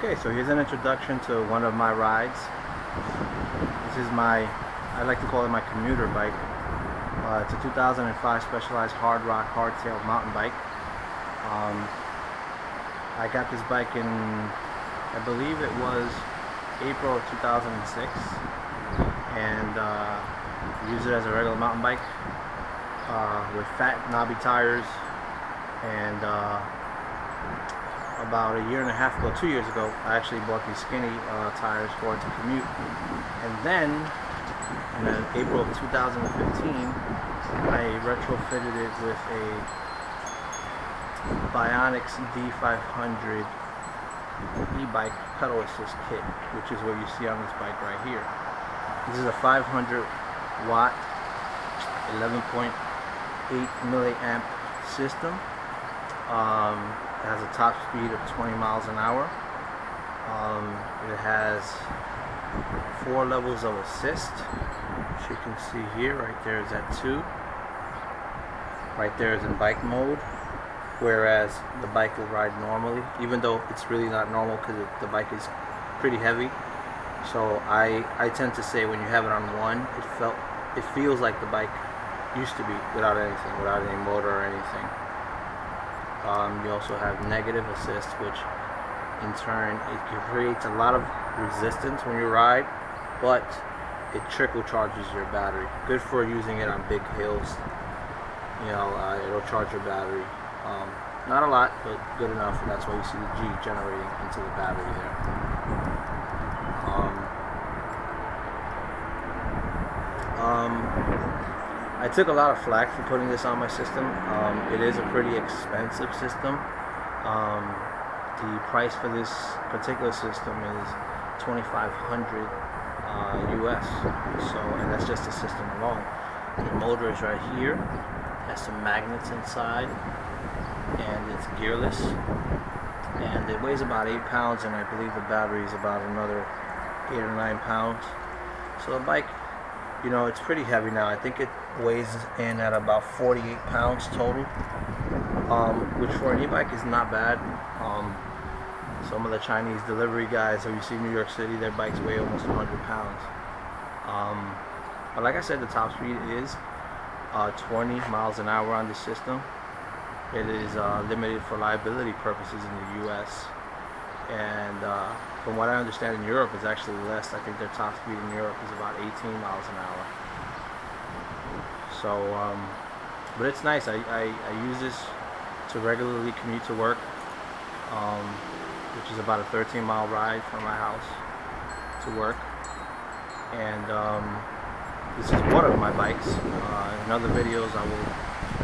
Okay, so here's an introduction to one of my rides. This is my, I like to call it my commuter bike. It's a 2005 Specialized Hardrock hardtail mountain bike. I got this bike in, I believe it was April of 2006, and used it as a regular mountain bike with fat knobby tires. And about a year and a half ago, 2 years ago, I actually bought these skinny tires for it to commute. And then in April of 2015, I retrofitted it with a Bionx D-500 e-bike pedal assist kit, which is what you see on this bike right here. This is a 500 watt 11.8 milliamp system. It has a top speed of 20 miles an hour. It has 4 levels of assist, which you can see here. Right there is at 2. Right there is in bike mode, whereas the bike will ride normally, even though it's really not normal because the bike is pretty heavy. So I tend to say when you have it on 1, it feels like the bike used to be without anything, without any motor or anything. You also have negative assist, which in turn it creates a lot of resistance when you ride, but it trickle charges your battery. Good for using it on big hills. You know, it'll charge your battery. Not a lot, but good enough. That's why you see the G generating into the battery there. I took a lot of flack for putting this on my system. It is a pretty expensive system. The price for this particular system is $2,500 US. So, and that's just the system alone. The motor is right here. It has some magnets inside, and it's gearless. And it weighs about 8 pounds, and I believe the battery is about another 8 or 9 pounds. So the bike, you know, it's pretty heavy now. I think it weighs in at about 48 pounds total, which for an e-bike is not bad. Some of the Chinese delivery guys, so you see New York City, their bikes weigh almost 100 pounds. But like I said, the top speed is 20 miles an hour on this system. It is limited for liability purposes in the US, and from what I understand in Europe it's actually less. I think their top speed in Europe is about 18 miles an hour. So, but it's nice. I use this to regularly commute to work, which is about a 13-mile ride from my house to work. And this is one of my bikes. In other videos I will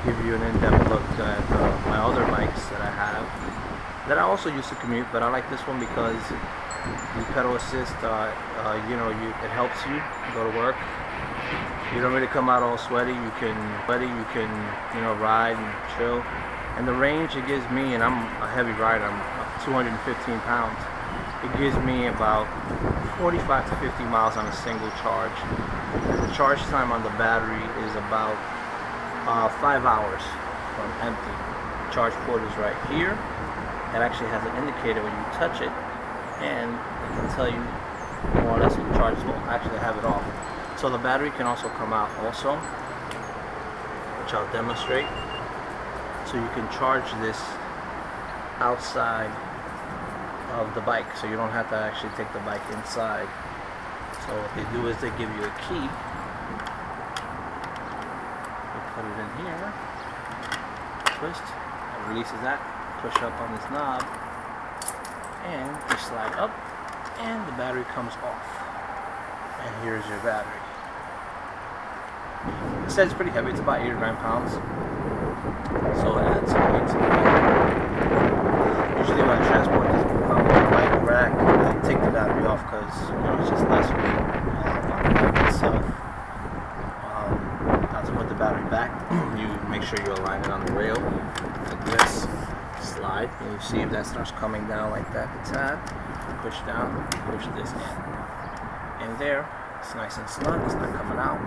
give you an in-depth look at my other bikes that I have that I also used to commute, but I like this one because the pedal assist, you know, it helps you go to work. You don't really come out all sweaty. You can, you know, ride and chill. And the range it gives me, and I'm a heavy rider, I'm 215 pounds. It gives me about 45 to 50 miles on a single charge. And the charge time on the battery is about 5 hours from empty. The charge port is right here. It actually has an indicator when you touch it, and it can tell you more or less when the charge is full. Actually, I have it off. So the battery can also come out also, which I'll demonstrate. So you can charge this outside of the bike, so you don't have to actually take the bike inside. So what they do is they give you a key. You put it in here, twist, it releases that, push up on this knob, and you slide up, and the battery comes off. And here's your battery. It says it's pretty heavy, it's about 8 or 9 pounds. So it adds some weight to the bike. Usually when I transport this bike rack, I take the battery off because, you know, it's just less weight on the bike itself. Now to put the battery back, you make sure you align it on the rail like this. Slide, and you see if that starts coming down like that, the tab, push down, push this in. And there, it's nice and snug, it's not coming out.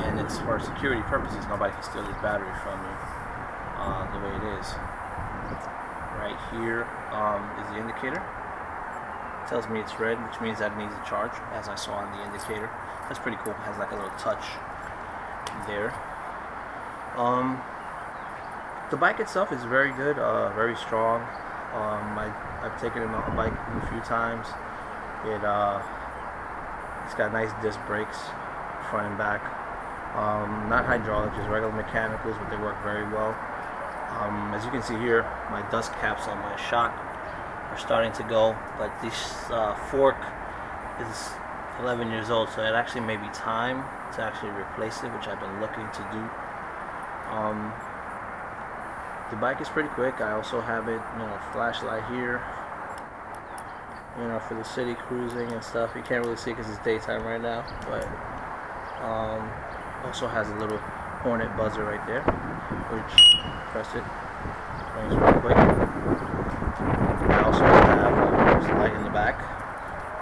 And it's for security purposes, nobody can steal this battery from you the way it is. Right here is the indicator. It tells me it's red, which means that it needs a charge, as I saw on the indicator. That's pretty cool. It has like a little touch there. The bike itself is very good, very strong. I've taken it on a bike a few times. It's got nice disc brakes, front and back. Not hydraulic, just regular mechanicals, but they work very well. As you can see here, my dust caps on my shock are starting to go, but this fork is 11 years old, so it actually may be time to actually replace it, which I've been looking to do. The bike is pretty quick. I also have it, flashlight here, for the city cruising and stuff. You can't really see because it's daytime right now, but also has a little hornet buzzer right there, which press it, rings real quick. I also have a light in the back.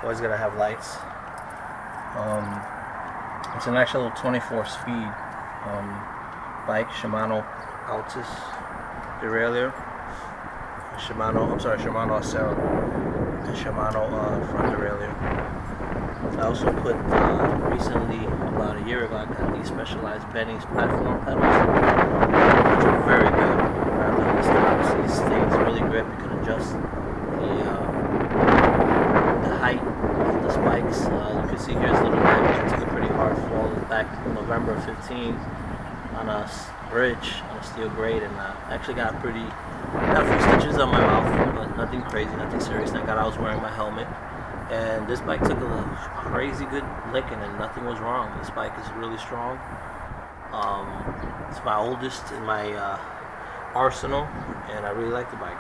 Always gotta have lights. It's an actual 24-speed bike, Shimano Altus derailleur, Shimano Acero, and Shimano front derailleur. I also put recently, about a year ago, I got these Specialized Bionx platform pedals, which are very good. I love this stuff. These things really grip. You can adjust the height of the spikes. You can see here's a little damage. I took a pretty hard fall back in November of 15 on a bridge on a steel grade, and actually got a few stitches on my mouth, but nothing crazy, nothing serious. Thank God I was wearing my helmet. And this bike took a crazy good licking and nothing was wrong. This bike is really strong. It's my oldest in my arsenal, and I really like the bike.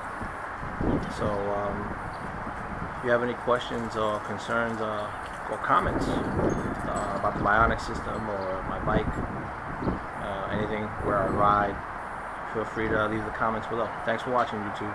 So if you have any questions or concerns or comments about the Bionx system or my bike, anything where I ride, feel free to leave the comments below. Thanks for watching, YouTube.